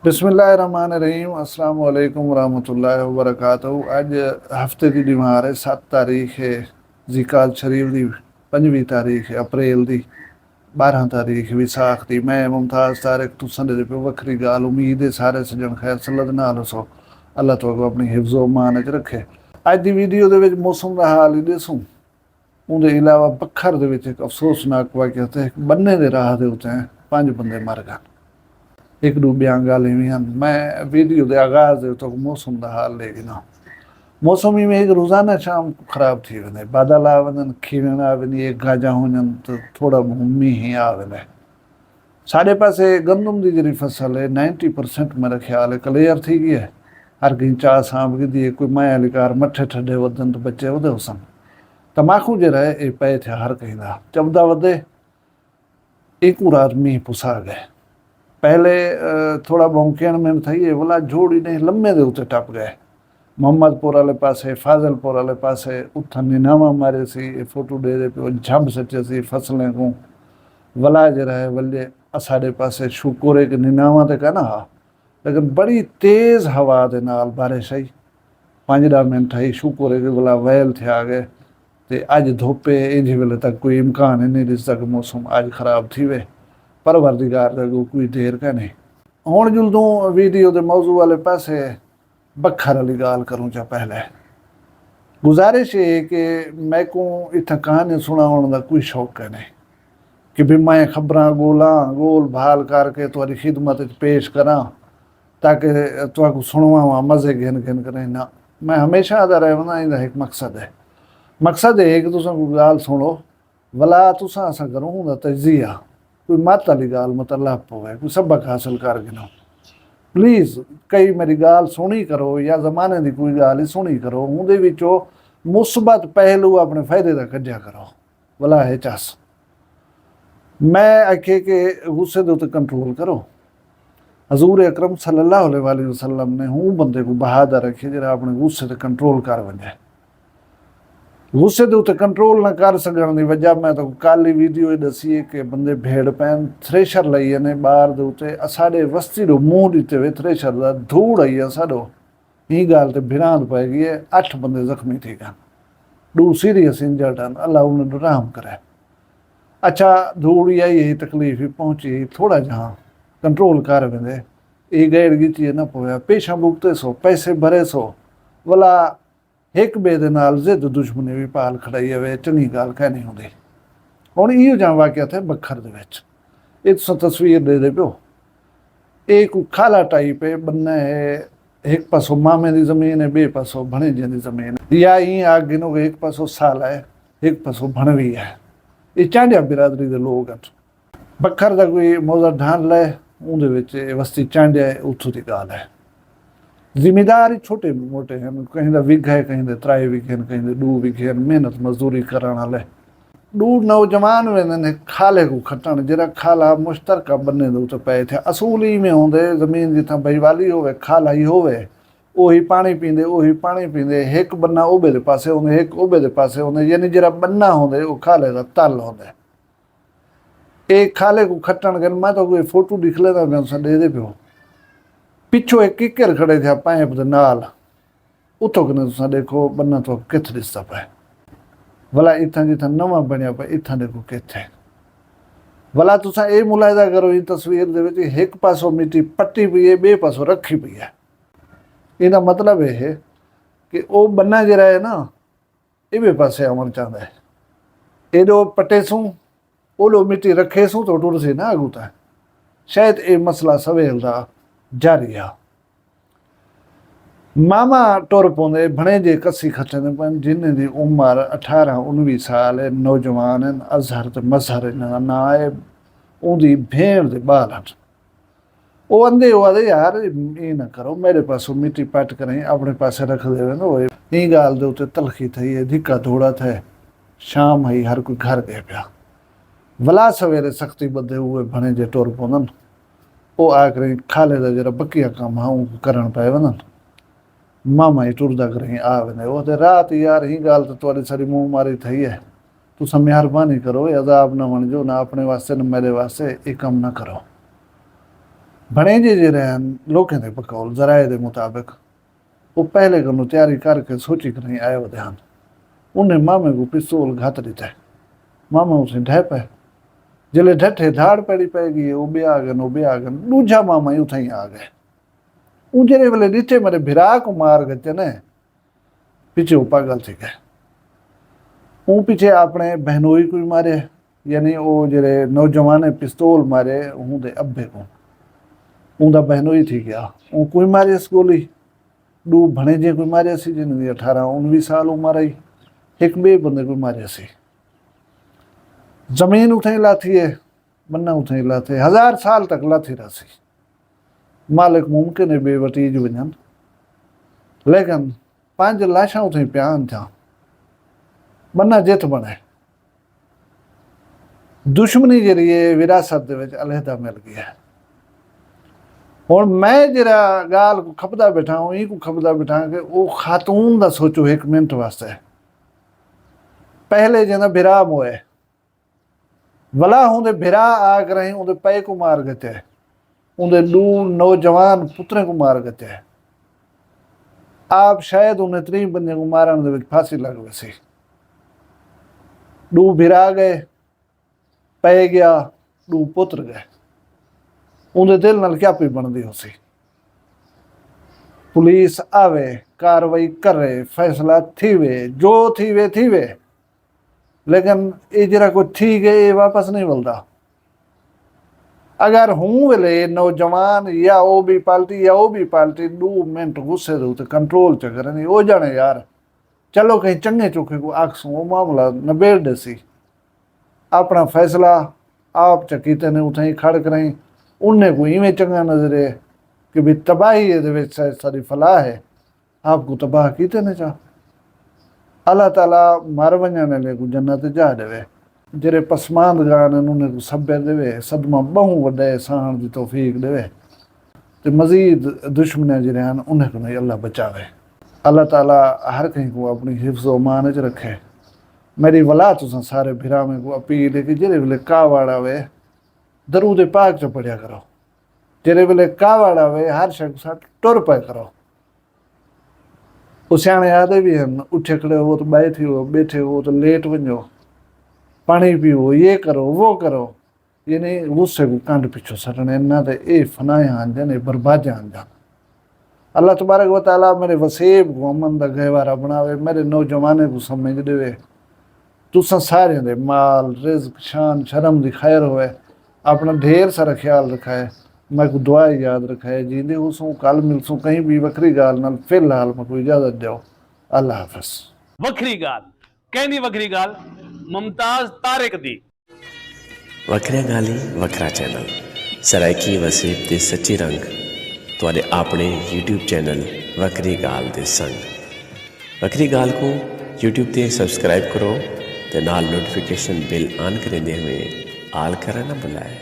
बिस्मिल्लाहिर्रहमानिर्रहीम अस्सलाम वालेकुम वरहमतुल्लाहि वबरकातुहू। अज हफ्ते की बीमार है 7 तारीख है जिकाल शरीफ की 5वीं तारीख है अप्रैल की 12 तारीख विसाख की। मैं मुमताज़ तारिक तुसां दे पे वक्री गाल उम्मीद है सारे सजन खैर सल्लत नाल सो अल्लाह तुहानू अपनी हिफ्ज़ो मान च रखे। अज की वीडियो दे विच मौसम का हाल ही दसूँ। उहदे इलावा बखर दे विच एक अफसोसनाक वाक़या ते बन्ने दे राह दे उत्ते 5 बंदे मर गए। एक दो बयान गल इवें हैं। मैं वीडियो के आगाज़ तो मौसम का हाल ले गिना। मौसम ही में एक रोज़ाना शाम को ख़राब थी वेंदे, बादल आ वञनि, खीणन आ वेंदी, एक गाजा हुजनि तो थोड़ा मींहुं ही आ वेंदे। साढ़े पासे गंदम की जी फसल है 90% मेरा ख्याल है क्लियर थी गई है। हर कहीं चाह सांभ गी है, कोई माया लिकार मठे ठंडे वधन तो बच्चे वधे सन। तमाकू जो है ये पे थे हर कहीं का चबदा वधे। एक रात मींह पुसा गए। पहले थोड़ा भौंकण में थी है बोला जोड़ी ने लम्बे दे उत्ते टप गए। मोहम्मदपुर वाले पासे फाजलपुर वाले पासे उथा नीनावा मारे सी फोटो दे दे पे झब सचे सी फसलें को वला जरा है वल्ले असाडे पासे शुक्र के नीनावा ते कहना हा, लेकिन बड़ी तेज हवा दे नाल बारिश आई 5-10 मिनट आई। शुक्र है कि वला वैल थे आ गए ते अज धोपे इंज वेले तक कोई इम्कान ही नहीं दिसता कि मौसम अज खराब थी वे। परवरदिगार दा कोई देर का नहीं। हुण जदों वीडियो के मौजू वाले पासे बखर वाली गाल करूँ चा पहले गुजारिश है कि मैं को इतना कहानी सुनाने का कोई शौक है नहीं कि भी मैं खबरां गोल भाल करके तुम्हारी खिदमत पेश करा ताकि तुहाकू सुनवावा मज़े घिन घिन करें ना। मैं हमेशा आदा रहना इहदा एक मकसद है कि तुसां कोई गाल सुनो वला तुसां असां करूं उहदा तजिया कोई मत वाली गाल मतलब पवे कोई सबक हासिल कर गिनो। प्लीज़ कई मेरी गाल सुनी करो या जमाने की कोई गाल ही सुनी करो उहदे विचों मुस्बत पहलू अपने फायदे का कढिया करो वला है चस। मैं आखे कि गुस्से के उत्ते कंट्रोल करो। हजूर अकरम सल्लल्लाहु अलैहि वसल्लम ने हूँ बंदे को बहादुर रखे जरा अपने गुस्से से कंट्रोल कर वजे। गुस्से के उत्ते कंट्रोल न कर सकने की वजह मैं तो कल ही वीडियो दसी है कि बंदे भेड़ पैन थ्रेशर लई ने बाहर के उत्ते साढ़े वस्ती रो मूँह दिते हुए थ्रेशर का धूड़ आई है साडो ही गाल ते भिरांत पै गई है। 8 बंदे जख्मी थी गए, 2 सीरियस इंजर्ड हैं, अल्लाह उन्हें राम करे। अच्छा धूड़ ही आई यही तकलीफ ही पहुंची थोड़ा जहाँ कंट्रोल कर वेंदे ये गैर गिची न पोया पेशा भुगते सो पैसे भरे सो वला एक बे दे नाल जिद दुश्मनी भी पाल खड़ाई है चंगी गाल कहनी होंदी। हुण इहो जिहा वाक़या थे बखर दे विच ये तुसां तस्वीर दे दे पियो। एक खाला टाइप है बन्ना है, एक पासों मामे की जमीन है, बे पासों भणेजे की जमीन है या ई आग गिनो एक पासों साल है एक पासों भणवी है। ये चांडिया बिरादरी के लोग हैं। बखर का कोई मौजा ढान लै उहदे विच वस्ती चांडिया है उत्थों की गाल है। जिमीदार ही छोटे मोटे हैं, कहीं का विघा है कहीं 3 विघे कहीं 2 विघे मेहनत मजदूरी करने वाले 2 नौजवान वेंदे ने खाले को खटन जरा खाला मुश्तरका बन्ने दे उत्ते पे थे। असूली में होंदे जमीन जिथां बईवाली होवे खाला ही होवे ओही पानी पींदे एक बन्ना ओबे दे पासे होंदे एक ओबे दे पासे होंदे यानी जरा बन्ना होंदे वो खाले का तल होंदे। एक खाले को खटन गए मैं तो कोई फोटो दिख लेता मैं उसे दे पियो पिछो एक किकर खड़े थे पाइप दे नाल उतो कने तुसा देखो बन्ना तो किथ दिसदा पे भला इतना जिथा नवा बनया पे इथा देखो किथे भला तुसा ये मुलाहिजा करो इन तस्वीर दे विच एक पासों मिट्टी पट्टी पई है बे पासों रखी पई है। इहदा मतलब यह है कि वो बन्ना जरा है ना इवे पासे आवन चाहता है एडो पटे सूं ओडो मिट्टी रखे सूं तो टुर सी ना अगू तक शायद ये मसला सवेल का जारी है। मामा टुर पौंदे भणेजे कसी खटने पन जिन्हें दी उम्र 18-19 साल है नौजवान हैं अजहर ते मजहर ना है उहदी भेड़ दे बाल हैं। वो अंधे हुआ दे यार ये ना करो मेरे पासों मिट्टी पट करें अपने पासे रख दे वो ई गाल दे उत्ते तलखी थी है धिक्का धोड़ा थे शाम है हर कोई घर गए पिया वला सवेरे सख्ती बदे हुए भणेजे टुर पौंदन वो आकर खाले का जरा बकिया काम हाँ करण पे वञनि मामा ही टुरदा करें आ वेंदे वो ते रात यार ही गाल तो तुहारी सारी मुंह मारी थी है तुसां मेहरबानी करो अज़ाब न वणजो ना अपने वास्ते न मेरे वास्ते ये कम ना करो। भणेजे ਜਿਹੜੇ ਹਨ ਲੋਕਾਂ ਦੇ ਬਕੌਲ ਜ਼ਰਾਏ ਦੇ ਮੁਤਾਬਕ ਉਹ ਪਹਿਲੇ ਕੋਲੋਂ ਤਿਆਰੀ ਕਰਕੇ ਸੋਚੀ ਕਰ ਆਏ ਹੋਦੇ ਹਨ। ਉਹਨੇ ਮਾਮੇ को पिस्तौल घत दिता है। मामा उसे ढह पे जिले ढठे धाड़ पैड़ी पै गई वो भी आ गए दूजा मामा ही उठाई आ गए। वो जेरे वेले नीचे मेरे भिरा को मार गए ने पीछे वो पागल थी गए। वो पीछे अपने बहनोई को मारे यानी वो जेरे नौजवान ने पिस्तौल मारे उनके अब्बे को उनका बहनोई थी गया। वो कोई मारे इस गोली दो भणेजे कोई मारे सी जिन्हें 18-19 साल उम्र आई। एक बे बंदे को मारे सी। जमीन उठे लाथी है बन्ना उठे लाथे 1000 साल तक लाथी रसी। मालिक मुमकिन है बेवटीज वजन लेकिन 5 लाशा उठे प्यान था बन्ना जित बने। दुश्मनी जरिए विरासत दे विच अलहदा मिल गया। हुण मैं जरा गाल को खपदा बैठा हूँ ई को खपदा बैठा कि वो खातून दा सोचो 1 मिनट वास्ते। पहले जिन्हें बिरा मोए वला होंदे बिरा आग रहे उनके पे को मार गए उनके 2 नौजवान पुत्रे को मार गए। आप शायद उन्हें 3 बंदे को मारन दे विच फांसी लग गई सी। 2 बिरा गए पे गया 2 पुत्र गए उनके दिल नाल क्या पी बनती हो सी। पुलिस आवे कार्रवाई करे फैसला थीवे जो थीवे लेकिन ये जरा कोई ठीक है ये वापस नहीं मिलता। अगर हूँ वेले नौजवान या वो भी पार्टी 2 मिनट गुस्से दे तो कंट्रोल च करनी हो जाने यार चलो कहीं चंगे चोखे को आखसू वो मामला नबेड़ दे सी। अपना फैसला आप चकीते ने उठाई खड़ करें उन्हें कोई इवें चंगा नजरे कि भी तबाही ये सारी फलाह है आपको तबाह कीते ने चाह। अल्लाह ताला मर वञण को जन्नत जा देवे जेरे पसमांद गान उन्हें को सब्बे देवे सदमा बहु वड्डे सहण दी तौफीक देवे ते मजीद दुश्मन जिहड़े हैं उन्हें को नहीं अल्लाह बचावे। अल्लाह ताला हर कहीं को अपनी हिफ्ज़ व मान च रखे। मेरी वला तुसां सारे भिरावें को अपील है कि जेरे वेले कावड़ आवे दरूद पाक च पढ़िया करो। जेरे वेले कावड़ आवे हर शख्स टुर पे करो। सियाणे आदे भी हैं उठे खड़े हो तो बैठे हो तो लेट वञो पानी पियो ये करो वो करो ये नहीं गुस्से को कंड पिछो सटने इन्ना ते ये फनाए आन जाने बर्बादे आन जान। अल्लाह तबारक व तआला मेरे वसेब को अमन दा गहवारा बनावे मेरे नौजवाने को समझ देवे तुसां सारे दे माल रिज़्क शान शर्म दी खैर होवे। अपना ढेर सारा ख्याल रखाए मैं को दुआ याद रखाए जींदे उसों कल मिलसूं कहीं भी वखरी गाल नाल फिलहाल मैं कोई इजाजत दो। अल्लाह हाफिज़। वखरी गाल कहनी वखरी गाल मुमताज तारिक दी वखरिया गाली वखरा चैनल सराइकी वसीब ते सच्ची रंग तुहाडे अपने यूट्यूब चैनल वखरी गाल दे संग। वखरी गाल को यूट्यूब ते सब्सक्राइब करो ते नाल नोटिफिकेशन बिल ऑन करेंदे हुए आल करना ना भुलाए।